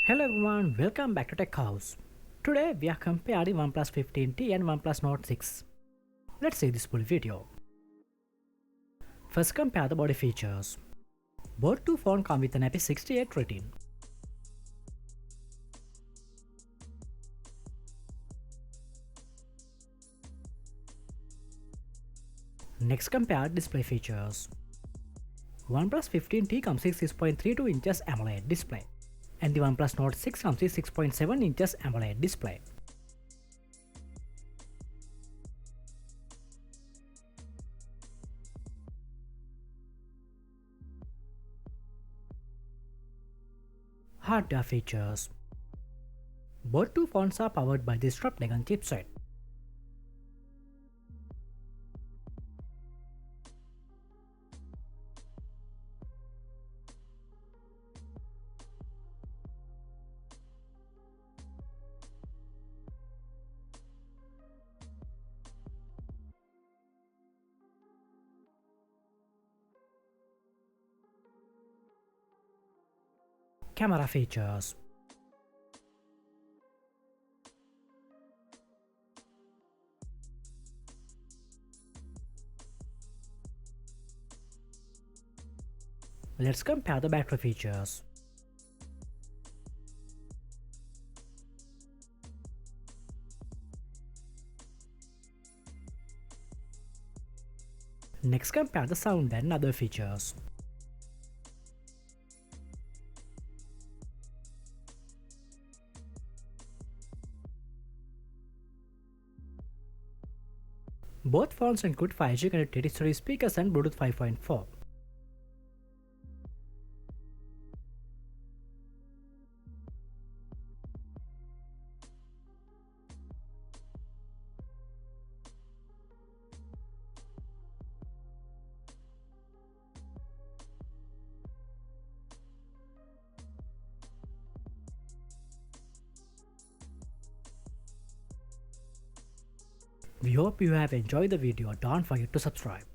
Hello everyone, welcome back to Tech House. Today we are comparing OnePlus 15T and OnePlus Nord 6. Let's see this full video. First compare the body features. Both two phones come with an IP68 rating. Next compare display features. OnePlus 15T comes with 6.32 inches AMOLED display and the OnePlus Nord 6 comes with 6.7 inches AMOLED display. Hardware features. Both two phones are powered by the Snapdragon chipset. Camera features. Let's compare the battery features. Next compare the sound and other features. Both phones include 5G connectivity stereo speakers and Bluetooth 5.4. We hope you have enjoyed the video. Don't forget to subscribe.